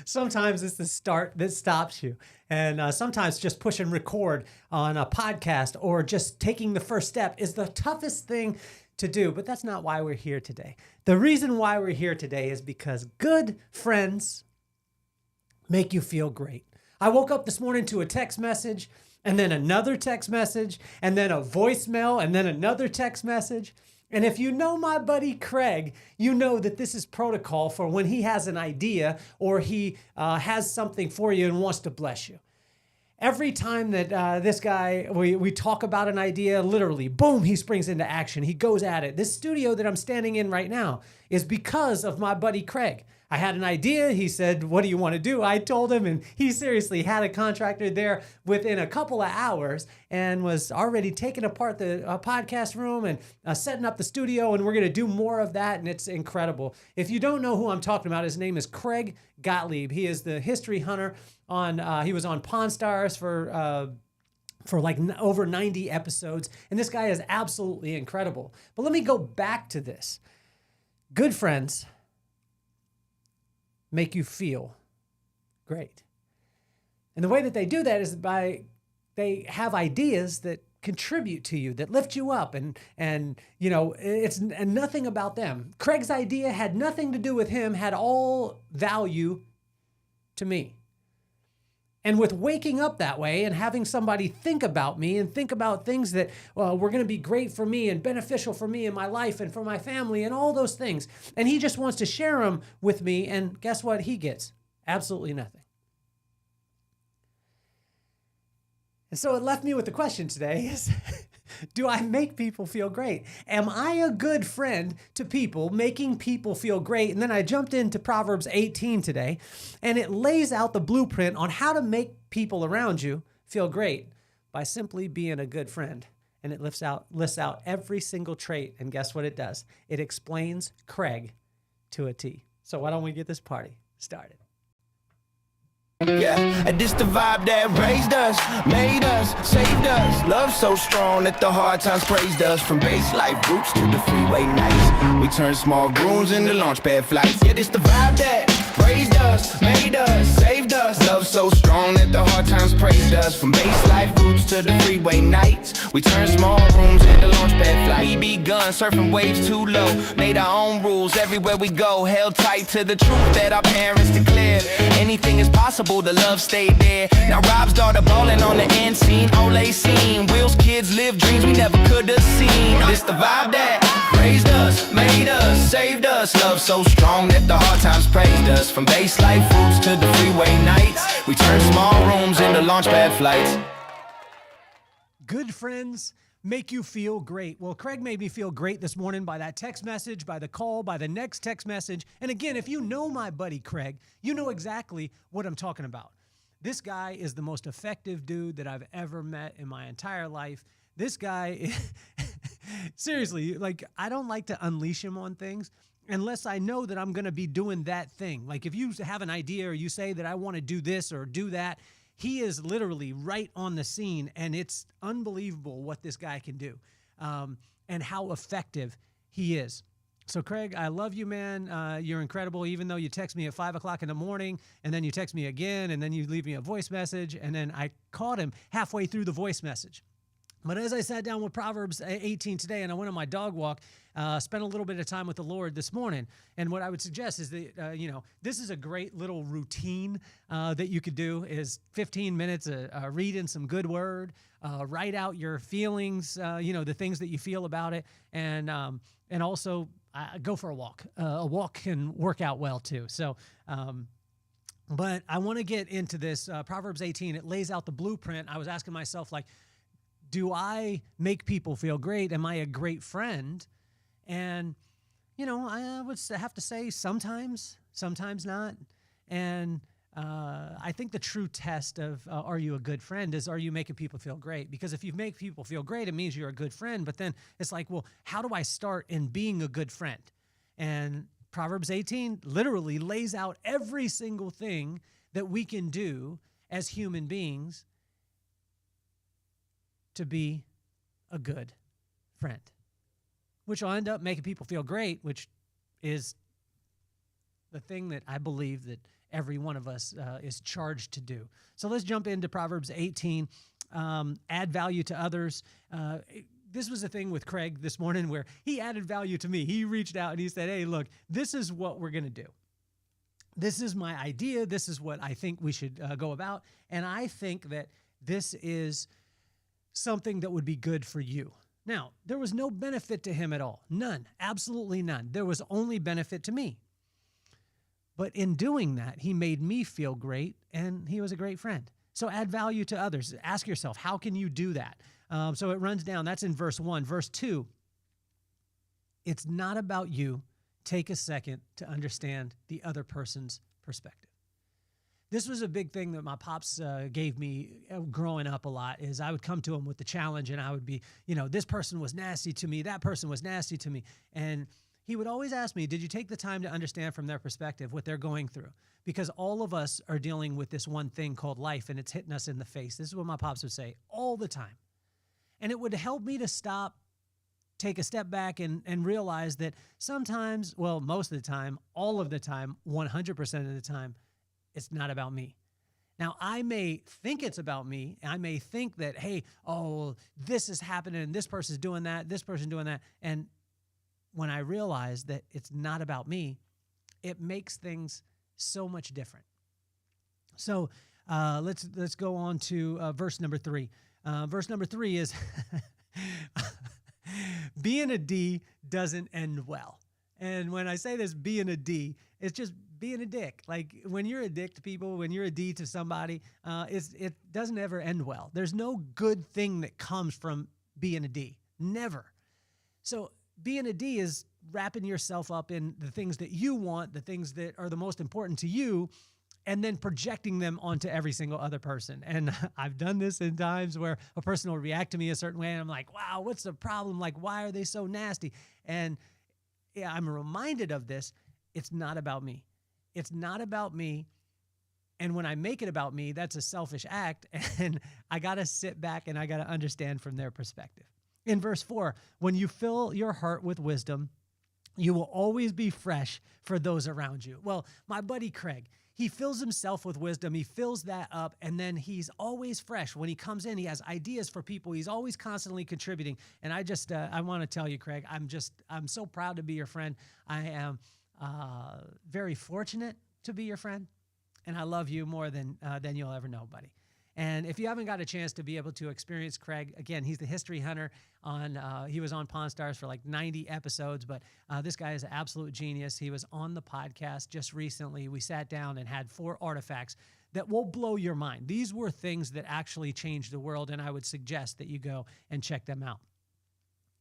Sometimes it's the start that stops you. And sometimes just pushing record on a podcast or just taking the first step is the toughest thing to do. But that's not why we're here today. The reason why we're here today is because good friends make you feel great. I woke up this morning to a text message and then another text message and then a voicemail and then another text message. And if you know my buddy Craig, you know that this is protocol for when he has an idea or he has something for you and wants to bless you. Every time that this guy, we talk about an idea, literally, boom, he springs into action. He goes at it. This studio that I'm standing in right now is because of my buddy Craig. I had an idea. He said, what do you want to do? I told him, and he seriously had a contractor there within a couple of hours and was already taking apart the podcast room and setting up the studio, and we're going to do more of that, and it's incredible. If you don't know who I'm talking about, his name is Craig Gottlieb. He is the history hunter he was on Pawn Stars for like over 90 episodes, and this guy is absolutely incredible. But let me go back to this. Good friends make you feel great. And the way that they do that is they have ideas that contribute to you, that lift you up, and you know, it's nothing about them. Craig's idea had nothing to do with him, had all value to me. And with waking up that way and having somebody think about me and think about things that were going to be great for me and beneficial for me in my life and for my family and all those things. And he just wants to share them with me. And guess what he gets? Absolutely nothing. And so it left me with the question today is, do I make people feel great? Am I a good friend to people, making people feel great? And then I jumped into Proverbs 18 today, and it lays out the blueprint on how to make people around you feel great by simply being a good friend. And it lists out every single trait, and guess what it does? It explains Craig to a T. So why don't we get this party started? Yeah, and this the vibe that raised us, made us, saved us. Love so strong that the hard times praised us. From base life roots to the freeway nights, we turn small rooms into launch pad flights. Yeah, this the vibe that raised us, made us, saved us. Love so strong that the hard times praised us. From base life roots to the freeway nights, we turn small rooms into launch pad flights. We begun surfing waves too low, made our own rules everywhere we go. Held tight to the truth that our parents declared. Anything is possible, the love stayed there. Now Rob's daughter ballin' on the end scene, Olay scene. Will's kids live dreams we never could have seen. This the vibe that raised us, made us, saved us. Love so strong that the hard times praised us. From base life roots to the freeway nights, we turn small rooms into launchpad flights. Good friends make you feel great. Well, Craig made me feel great this morning by that text message, by the call, by the next text message. And again, if you know my buddy Craig, you know exactly what I'm talking about. This guy is the most effective dude that I've ever met in my entire life. This guy, seriously, like, I don't like to unleash him on things unless I know that I'm going to be doing that thing. Like, if you have an idea or you say that I want to do this or do that, he is literally right on the scene, and it's unbelievable what this guy can do and how effective he is. So, Craig, I love you, man. You're incredible, even though you text me at 5 o'clock in the morning, and then you text me again, and then you leave me a voice message, and then I caught him halfway through the voice message. But as I sat down with Proverbs 18 today and I went on my dog walk, spent a little bit of time with the Lord this morning. And what I would suggest is that, this is a great little routine that you could do is 15 minutes reading some good word, write out your feelings, the things that you feel about it. And also go for a walk. A walk can work out well too. So, but I want to get into this. Proverbs 18, it lays out the blueprint. I was asking myself, like, do I make people feel great? Am I a great friend? And, I would have to say sometimes not. And I think the true test of are you a good friend is, are you making people feel great? Because if you make people feel great, it means you're a good friend. But then it's like, well, how do I start in being a good friend? And Proverbs 18 literally lays out every single thing that we can do as human beings to be a good friend, which will end up making people feel great, which is the thing that I believe that every one of us is charged to do. So let's jump into Proverbs 18, add value to others. This was a thing with Craig this morning where he added value to me. He reached out and he said, hey, look, this is what we're going to do. This is my idea. This is what I think we should go about. And I think that this is something that would be good for you. Now, there was no benefit to him at all. None. Absolutely none. There was only benefit to me. But in doing that, he made me feel great, and he was a great friend. So add value to others. Ask yourself, how can you do that? So it runs down. That's in verse 1. Verse 2, it's not about you. Take a second to understand the other person's perspective. This was a big thing that my pops gave me growing up a lot, is I would come to him with the challenge, and I would be, this person was nasty to me, that person was nasty to me. And he would always ask me, did you take the time to understand from their perspective what they're going through? Because all of us are dealing with this one thing called life, and it's hitting us in the face. This is what my pops would say all the time. And it would help me to stop, take a step back, and realize that sometimes, well, most of the time, all of the time, 100% of the time, it's not about me. Now, I may think it's about me. I may think that, hey, this is happening, this person's doing that, this person's doing that. And when I realize that it's not about me, it makes things so much different. So let's go on to verse number 3. Verse number 3 is, being a D doesn't end well. And when I say this, being a D, it's just being a dick. Like when you're a dick to people, when you're a D to somebody, it doesn't ever end well. There's no good thing that comes from being a D. Never. So being a D is wrapping yourself up in the things that you want, the things that are the most important to you, and then projecting them onto every single other person. And I've done this in times where a person will react to me a certain way, and I'm like, wow, what's the problem? Like, why are they so nasty? And yeah, I'm reminded of this. It's not about me. It's not about me. And when I make it about me, that's a selfish act. And I got to sit back and I got to understand from their perspective. In verse 4, when you fill your heart with wisdom, you will always be fresh for those around you. Well, my buddy Craig, he fills himself with wisdom. He fills that up, and then he's always fresh. When he comes in, he has ideas for people. He's always constantly contributing. And I want to tell you, Craig, I'm so proud to be your friend. I am very fortunate to be your friend, and I love you more than you'll ever know, buddy. And if you haven't got a chance to be able to experience Craig, again, he's the history hunter. He was on Pawn Stars for like 90 episodes, but this guy is an absolute genius. He was on the podcast just recently. We sat down and had 4 artifacts that will blow your mind. These were things that actually changed the world, and I would suggest that you go and check them out.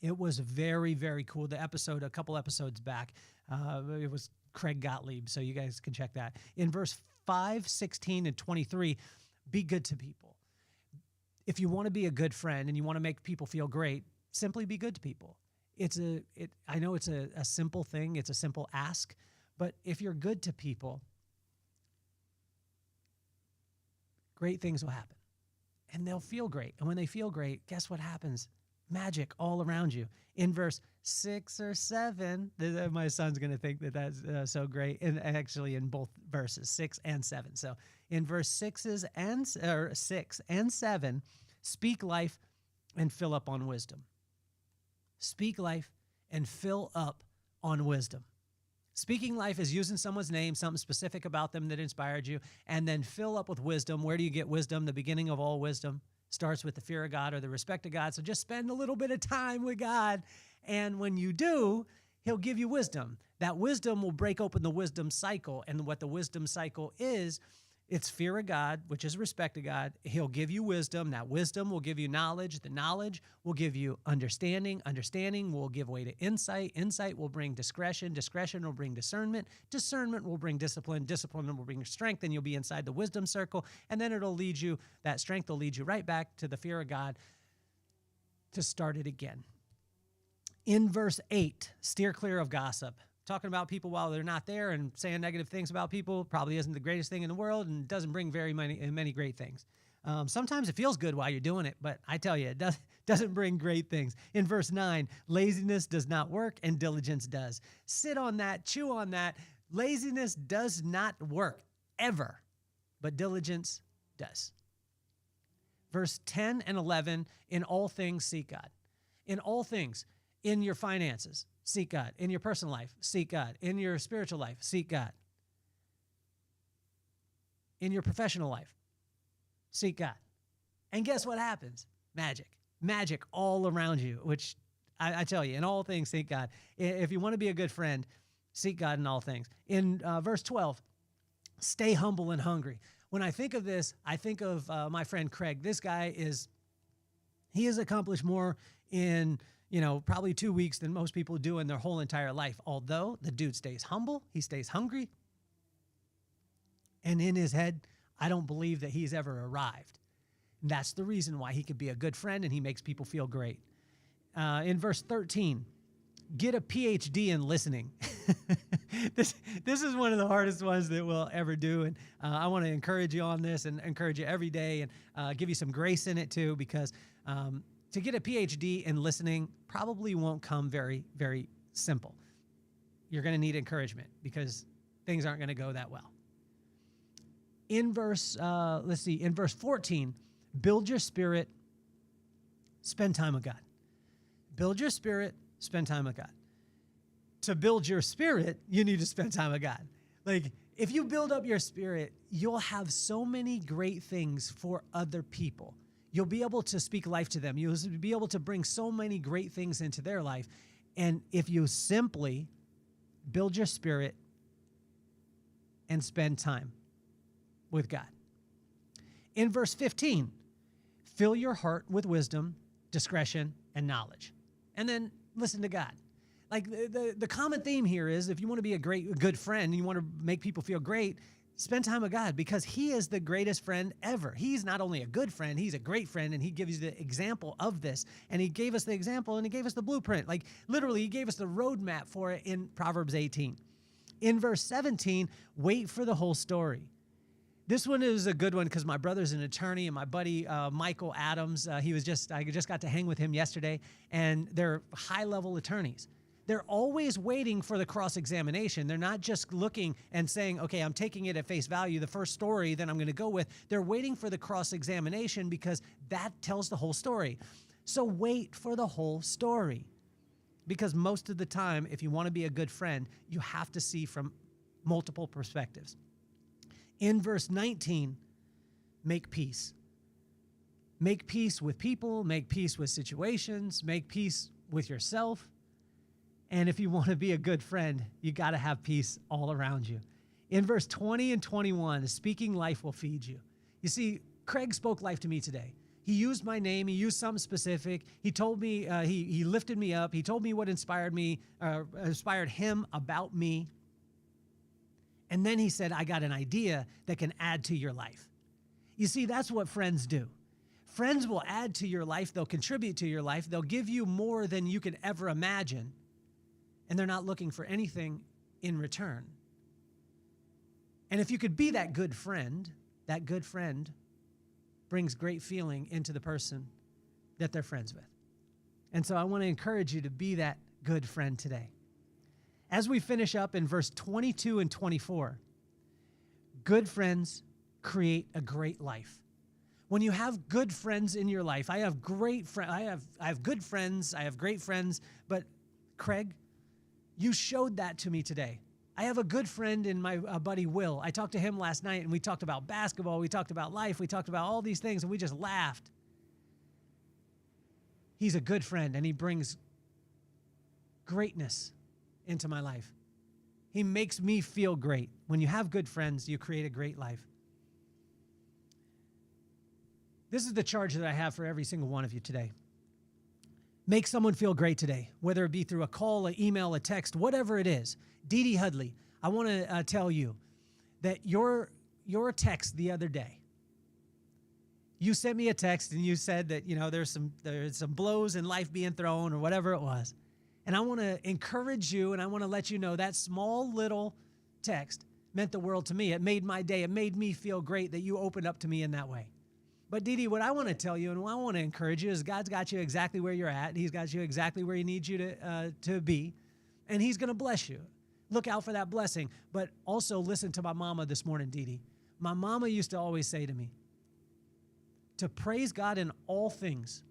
It was very, very cool. The episode, a couple episodes back, it was Craig Gottlieb, so you guys can check that. In verse 5, 16, and 23, be good to people. If you want to be a good friend and you want to make people feel great, simply be good to people. I know it's a simple thing. It's a simple ask. But if you're good to people, great things will happen. And they'll feel great. And when they feel great, guess what happens? Magic all around you. In verse 6 or 7, my son's going to think that that's so great. And actually in both verses, 6 and 7. So in verse 6 and 7, speak life and fill up on wisdom. Speak life and fill up on wisdom. Speaking life is using someone's name, something specific about them that inspired you, and then fill up with wisdom. Where do you get wisdom? The beginning of all wisdom starts with the fear of God or the respect of God. So just spend a little bit of time with God. And when you do, he'll give you wisdom. That wisdom will break open the wisdom cycle. And what the wisdom cycle is, it's fear of God, which is respect of God. He'll give you wisdom. That wisdom will give you knowledge. The knowledge will give you understanding. Understanding will give way to insight. Insight will bring discretion. Discretion will bring discernment. Discernment will bring discipline. Discipline will bring strength, and you'll be inside the wisdom circle. And then that strength will lead you right back to the fear of God to start it again. In verse 8, steer clear of gossip. Talking about people while they're not there and saying negative things about people probably isn't the greatest thing in the world and doesn't bring very many great things. Sometimes it feels good while you're doing it, but I tell you, it doesn't bring great things. In verse 9, laziness does not work and diligence does. Sit on that, chew on that, Laziness does not work ever, but diligence does. Verse 10 and 11, in all things seek God. In all things, in your finances, seek God. In your personal life, seek God. In your spiritual life, seek God. In your professional life, seek God. And guess what happens? Magic. Magic all around you, which I tell you, in all things, seek God. If you want to be a good friend, seek God in all things. In verse 12, stay humble and hungry. When I think of this, I think of my friend Craig. This guy he has accomplished more in, probably 2 weeks than most people do in their whole entire life. Although the dude stays humble, he stays hungry. And in his head, I don't believe that he's ever arrived. And that's the reason why he could be a good friend and he makes people feel great. In verse 13, get a PhD in listening. This is one of the hardest ones that we'll ever do. And I want to encourage you on this and encourage you every day and give you some grace in it too, because to get a PhD in listening probably won't come very, very simple. You're going to need encouragement because things aren't going to go that well. In verse 14, build your spirit, spend time with God. Build your spirit, spend time with God. To build your spirit, you need to spend time with God. Like, if you build up your spirit, you'll have so many great things for other people. You'll be able to speak life to them. You'll be able to bring so many great things into their life. And if you simply build your spirit and spend time with God. In verse 15, fill your heart with wisdom, discretion, and knowledge. And then listen to God. Like the common theme here is if you want to be a good friend, and you want to make people feel great, spend time with God because he is the greatest friend ever. He's not only a good friend, he's a great friend, and he gives you the example of this. And he gave us the example and he gave us the blueprint. Like literally, he gave us the roadmap for it in Proverbs 18. In verse 17, wait for the whole story. This one is a good one because my brother's an attorney, and my buddy Michael Adams, I just got to hang with him yesterday, and they're high-level attorneys. They're always waiting for the cross-examination. They're not just looking and saying, okay, I'm taking it at face value, the first story, then I'm going to go with. They're waiting for the cross-examination because that tells the whole story. So wait for the whole story. Because most of the time, if you want to be a good friend, you have to see from multiple perspectives. In verse 19, make peace. Make peace with people, make peace with situations, make peace with yourself. And if you want to be a good friend, you got to have peace all around you. In verse 20 and 21, speaking life will feed you. You see, Craig spoke life to me today. He used my name. He used something specific. He told me, he lifted me up. He told me what inspired him about me. And then he said, I got an idea that can add to your life. You see, that's what friends do. Friends will add to your life. They'll contribute to your life. They'll give you more than you can ever imagine. And they're not looking for anything in return. And if you could be that good friend brings great feeling into the person that they're friends with. And so I want to encourage you to be that good friend today. As we finish up in verse 22 and 24, good friends create a great life. When you have good friends in your life, I have great friends. I have good friends. I have great friends. But Craig, you showed that to me today. I have a good friend in my buddy Will. I talked to him last night, and we talked about basketball. We talked about life. We talked about all these things, and we just laughed. He's a good friend, and he brings greatness into my life. He makes me feel great. When you have good friends, you create a great life. This is the charge that I have for every single one of you today. Make someone feel great today, whether it be through a call, an email, a text, whatever it is. Dee Dee Hudley, I want to tell you that your text the other day, you sent me a text and you said that, there's some blows in life being thrown or whatever it was. And I want to encourage you, and I want to let you know that small little text meant the world to me. It made my day. It made me feel great that you opened up to me in that way. But Dee Dee, what I want to tell you and what I want to encourage you is God's got you exactly where you're at. He's got you exactly where he needs you to be, and he's going to bless you. look out for that blessing. But also listen to my mama this morning, Dee Dee. My mama used to always say to me, to praise God in all things,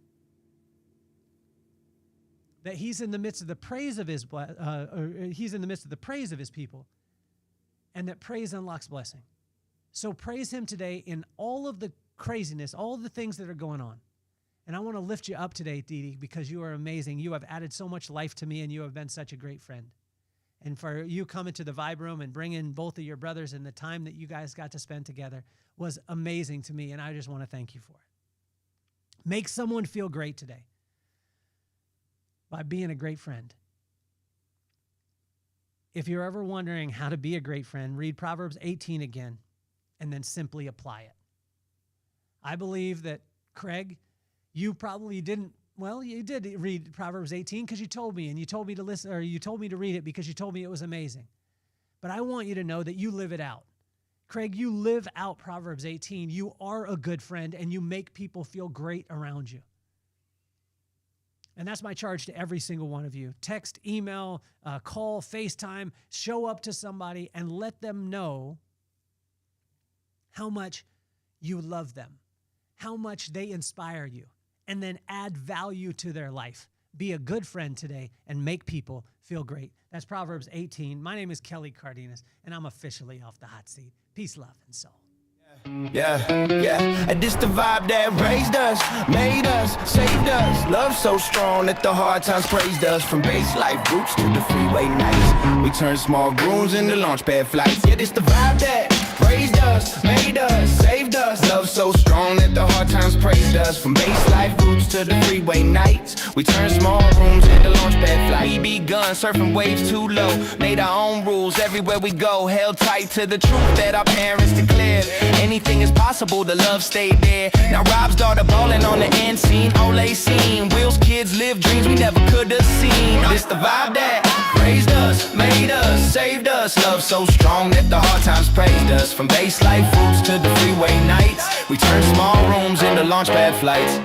that He's in the midst of the praise of He's in the midst of the praise of His people, and that praise unlocks blessing. So praise Him today in all of the craziness, all of the things that are going on. And I want to lift you up today, Dee Dee, because you are amazing. You have added so much life to me, and you have been such a great friend. And for you coming to the Vibe Room and bringing both of your brothers and the time that you guys got to spend together was amazing to me, and I just want to thank you for it. Make someone feel great today by being a great friend. If you're ever wondering how to be a great friend, read Proverbs 18 again and then simply apply it. I believe that, Craig, you probably didn't. Well, you did read Proverbs 18 because you told me, and you told me to listen, or you told me to read it because you told me it was amazing. But I want you to know that you live it out. Craig, you live out Proverbs 18. You are a good friend, and you make people feel great around you. And that's my charge to every single one of you. Text, email, call, FaceTime, show up to somebody and let them know how much you love them, how much they inspire you, and then add value to their life. Be a good friend today and make people feel great. That's Proverbs 18. My name is Kelly Cardenas, and I'm officially off the hot seat. Peace, love, and soul. Yeah. And this the vibe that raised us, made us, saved us. Love so strong that the hard times praised us. From base life roots to the freeway nights, we turn small rooms into launch pad flights. Yeah, this the vibe that raised us, made us, saved us. Love so strong that the hard times praised us. From base life roots to the freeway nights, we turn small rooms into launch pad flights. We begun surfing waves too low, made our own rules everywhere we go. Held tight to the truth that our parents declared. Anything is possible, the love stayed there. Now Rob's daughter ballin' on the end scene. Ole scene, Will's kids live dreams we never could have seen. This the vibe that raised us, made us, saved us. Love so strong that the hard times praised us. From base life roots to the freeway nights, we turn small rooms into launch pad flights.